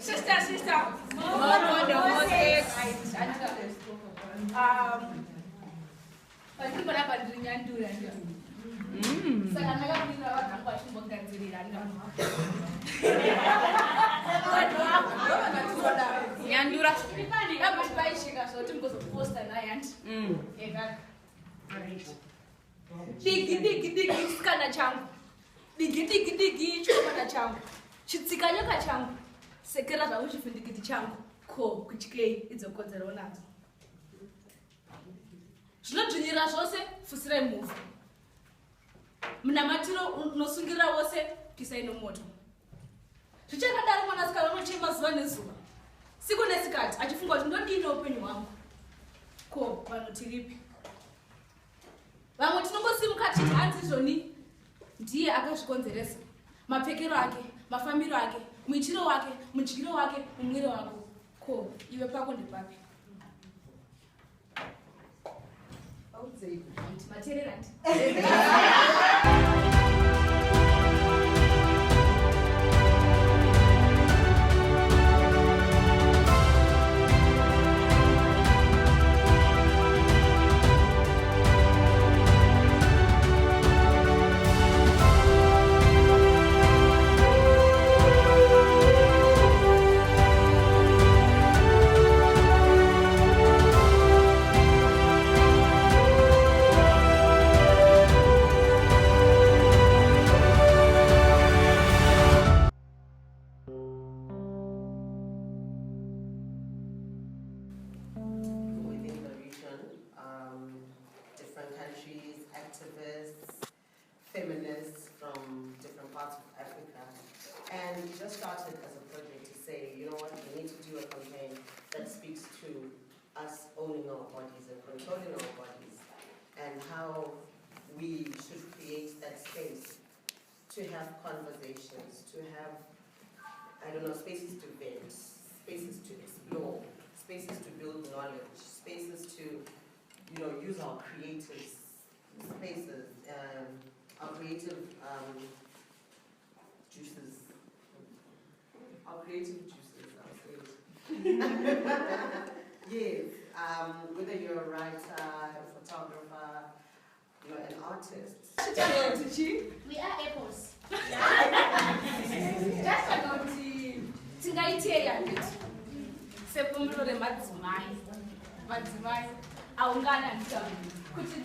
Sister. Digi skana changu. Digi chokana changu. Chitsikanyaka changu. Sekera zvawo chifindikiti changu. Ko kuchikei idzokodzera unadzo. Zvinodzvinyira zvose fusirai muvhu. Munamatiro unosungira wose pisai nomoto. Zvichakadaro mwanasikana unochema zuva nezuva. Siku nesikati achifunga kuti ndodini upenyu hwangu. Ko vanhu tiripi? Vamwe tinongosimuka tichiti hanzi izvoni ndiye akazvikonzeresa. Mapfekero ake, mafambiro ake, muitiro wake, mudyiro wake, mumwiro wako. Ko iwe pako ndepapi? Material. Activists, feminists from different parts of Africa, and we just started as a project to say, you know what, we need to do a campaign that speaks to us owning our bodies and controlling our bodies, and how we should create that space to have conversations, to have, I don't know, spaces to vent, spaces to explore, spaces to build knowledge, spaces to, you know, use our creative spaces, our creative juices. Our creative juices, I'll say. Yes, whether you're a writer, a photographer, you know, an artist. We are apples. Just about the sepumro de madzimai aungana nditauri kuti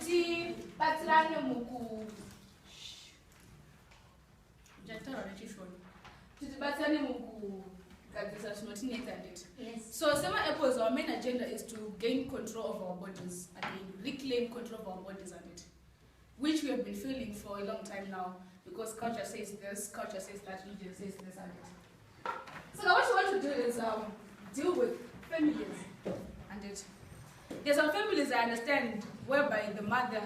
tibatsirane mukugadzirisa zvinotinetsa ndeti. So sema-apples, our main agenda is to gain control of our bodies again, reclaim control of our bodies and it, which we have been feeling for a long time now, because culture says this, culture says that, religion says this and it. So now what you want to do is deal with families and it. There's some families I understand whereby the mother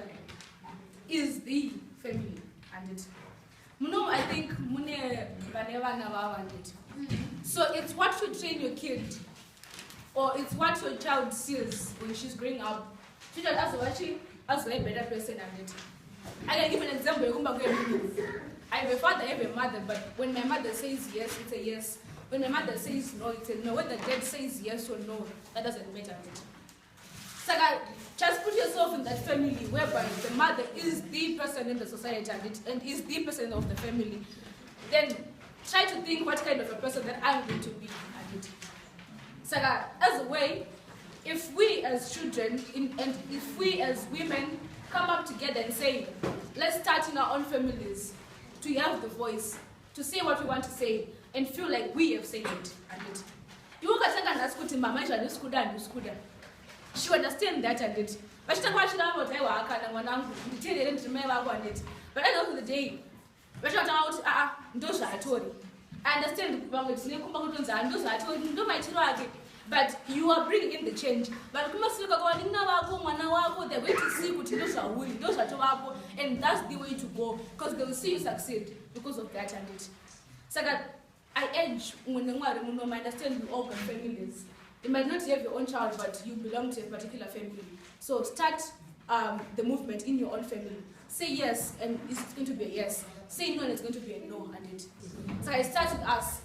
is the family and it. I think so it's what you train your kid, or it's what your child sees when she's growing up. She just as a better person and it. I can give an example. I have a father, I have a mother, but when my mother says yes, it's a yes. When my mother says no, it's a no. When the dad says yes or no, that doesn't matter. So just put yourself in that family whereby the mother is the person in the society and is the person of the family. Then try to think what kind of a person that I'm going to be. So as a way, if we as children and if we as women come up together and say, let's start in our own families to have the voice, to say what we want to say, and feel like we have said it. You she understands that and it. But she doesn't want to but at the end of the day, I understand but you are bringing in the change. But they're going to see and that's the way to go, because they will see you succeed because of that and it. So I urge when I understand we all have families. You might not have your own child, but you belong to a particular family. So start the movement in your own family. Say yes, and it's going to be a yes. Say no, and it's going to be a no, and it. So I start with us.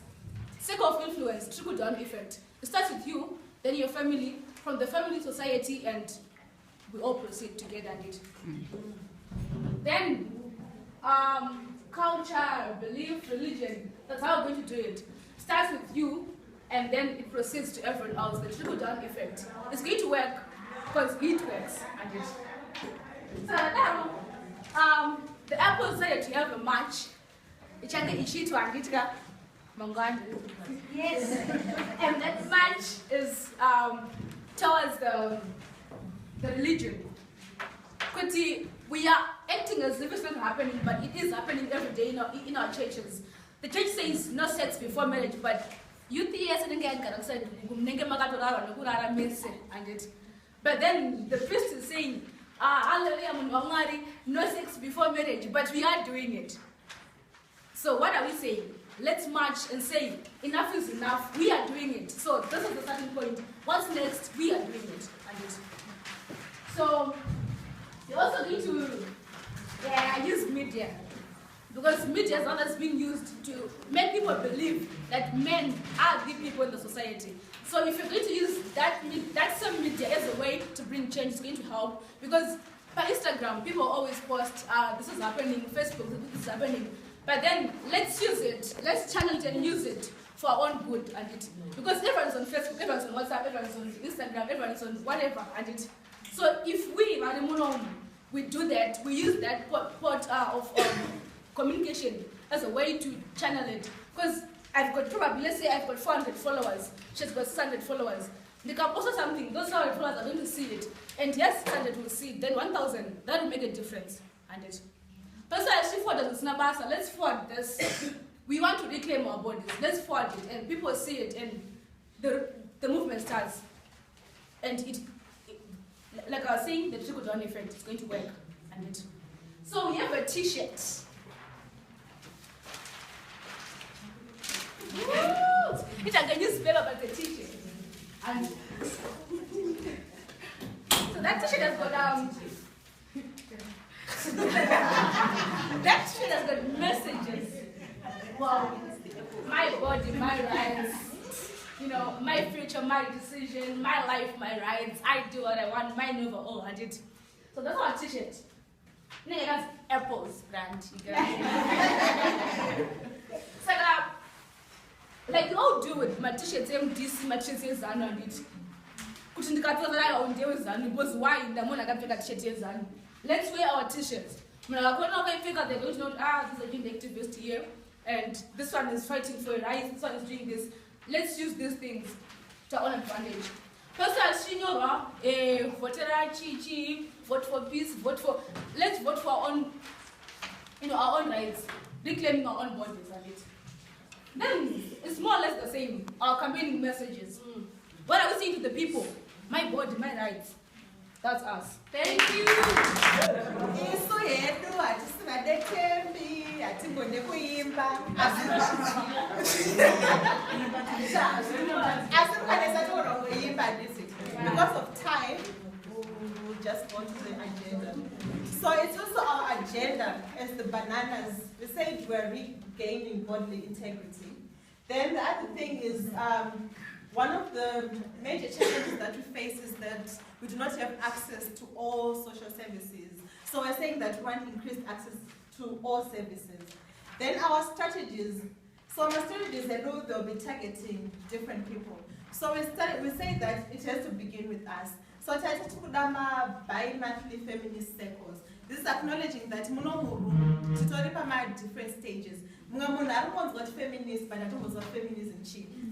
circle of influence, trickle-down effect. It starts with you, then your family, from the family, society, and we all proceed together and it. Then, culture, belief, religion, that's how we're going to do it. Starts with you, and then it proceeds to everyone else. The trickle-down effect. It's going to work because it works and it. So now, the Apple decided to have a match. Yes. And that match is towards the religion. We are acting as if it's not happening, but it is happening every day in our churches. The church says no sex before marriage, but youth and it. But then the priest is saying, no sex before marriage, but we are doing it. So what are we saying? Let's march and say, enough is enough, we are doing it. So this is the starting point. What's next? We are doing it. And it. So they also need to use media. Because media is always being used to make people believe that men are the people in the society. So if you're going to use that same media as a way to bring change, it's going to help. Because by Instagram, people always post, this is happening, Facebook, this is happening. But then let's use it, let's channel it and use it for our own good and it. Because everyone's on Facebook, everyone's on WhatsApp, everyone's on Instagram, everyone's on whatever and it. So if we do that, we use that part of communication as a way to channel it. Because I've got probably, let's say I've got 400 followers, she's got 600 followers. They can post something, those 400 followers are going to see it. And yes, 600 will see it, then 1,000, that will make a difference. And it. Let's forward this. We want to reclaim our bodies. Let's forward it, and people see it, and the movement starts. And it like I was saying, the trickle-down effect is going to work. And it. So we have a T-shirt. It can use spell about the T-shirt. And so that T-shirt has got that shit has got messages. Wow. My body, my rights. You know, my future, my decision, my life, my rights. I do what I want, mine over all. I did. So that's our T-shirt. Nigga, that's Apple's brand. So like you all do it. My T-shirt same DC, my T-shirt is on it. Because why in the morning I got T-shirt on. Let's wear our T-shirts. They're going to know, this is a young activist here, and this one is fighting for rights, this one is doing this. Let's use these things to our own advantage. First, vote for peace, let's vote for our own, our own rights, reclaiming our own bodies and it. Then it's more or less the same, our campaigning messages. What are we saying to the people? My body, my rights. That's us. Thank you. Because of time, we'll just go to the agenda. So it's also our agenda as the bananas. We said we're regaining bodily integrity. Then the other thing is, one of the major challenges that we face is that we do not have access to all social services. So we're saying that we want increased access to all services. Then our strategies. So our strategies, I know they'll be targeting different people. So we say that it has to begin with us. So Tatakudama bi-monthly feminist circles. This is acknowledging that different stages. What feminist, but I don't know what feminism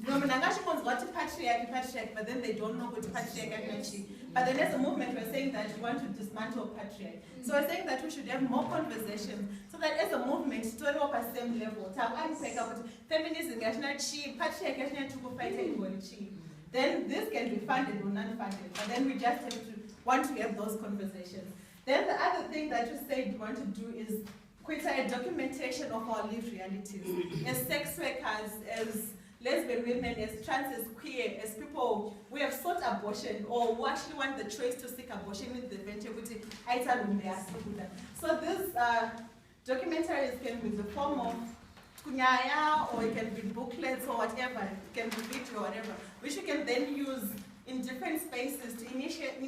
what patriarchy, but then they don't know what patriarchy. But then as a movement, we're saying that we want to dismantle patriarchy. So we're saying that we should have more conversations so that as a movement, to up at the same level. Feminism, patriarchy, then this can be funded or non-funded. But then we just have to want to have those conversations. Then the other thing that we said we want to do is create a documentation of our lived realities. As sex workers, as lesbian women, as trans, as queer, as people who have sought abortion or who actually want the choice to seek abortion with the venture. So these documentaries came with the form of kunyaya, or it can be booklets or whatever, it can be video or whatever, which you can then use in different spaces to initiate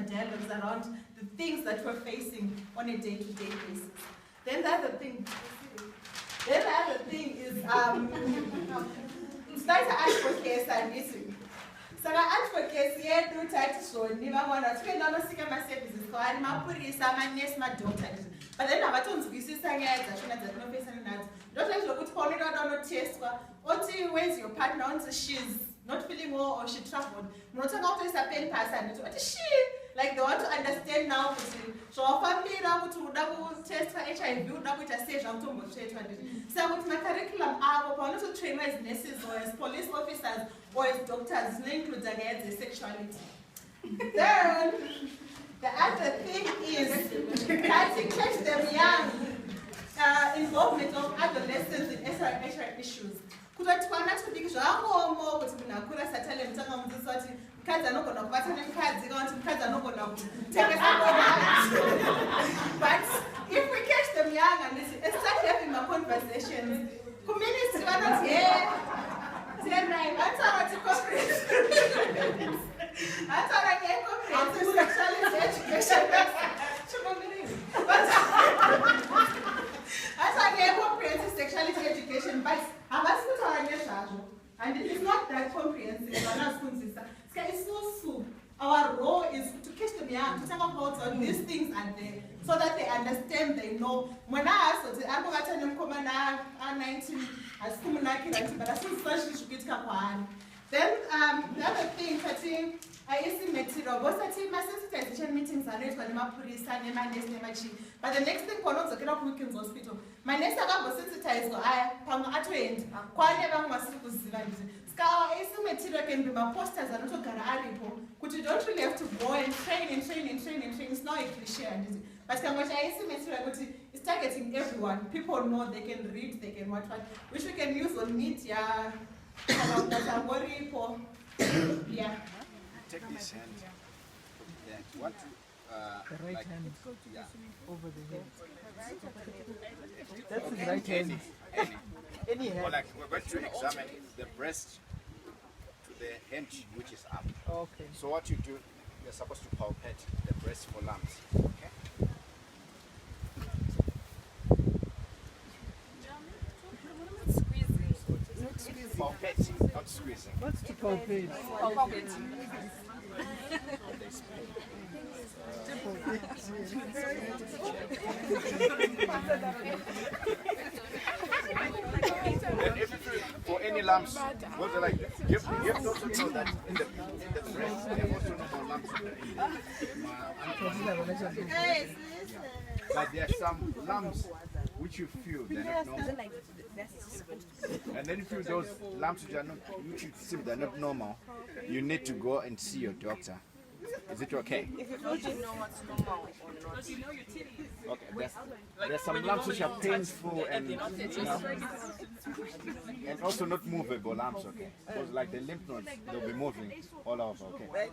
dialogues around the things that we're facing on a day-to-day basis. Then the other thing is start advocacy and listening. So advocacy here do type so niva wana tike no sika ma services ko ari mapurisa ma nurse ma doctor. But then abatonzwisisa ngeza shona that no face nazo. Doctor lokuthi phone no test kwa othi where's your partner once she's not feeling well or she traveled. Mnotaka ukuthi pain person othi she like they want to understand now ukuthi so family na ukuthi uda ku test for HIV uda kuita stage umthombo tshethwa ndithi. So ukuthi ma curriculum abo phone to train as nurses or as police officers or as doctors includes against sexuality. Then the other thing is that to catch them young, involvement of adolescents in SRI issues. Kutotwana to be more but nakura satale mtanga mzisoti mkazi anogona kubatana mkazi kanti mkazi anogona take But if we catch them young and start having a conversation, community are not here. That's how to comprehensive sexuality education. That's how comprehensive sexuality education, but and it is not that comprehensive. It's so our role is to catch them young, to talk about these things and so that they understand, they know. When I asked I'm going to come 19 as but as soon as she should get then the other thing I estimated my sensitization meetings are raised by the Mapurisa, Nemachi. But the next thing for not to Wilkins Hospital. My next time was sensitized, I end. Quite never must Scar estimated can be my posters and also Gararipo. But you don't really have to go and train. It's not a cliche. But what I estimated is targeting everyone. People know they can read, they can watch, which we can use on media. Yeah. Take this hand. Yeah. What? The right hand. Yeah. Over the head. That's the right hand. Any hand. Or like we're going to examine the breast to the hand which is up. Okay. So what you do, you're supposed to palpate the breast for lumps. Okay. Palpating, not squeezing. What's to palpate? For any lumps, what they like, you have to also know that in the breast, they have also know about lumps in the but there are some lumps which you feel they're not normal. And then if you those lumps which are not, which you see they're not normal, you need to go and see your doctor. Is it okay? If you don't know what's normal or not. Okay, there's some lumps which are painful and and also not movable lumps, okay? Because like the lymph nodes, they'll be moving all over, okay?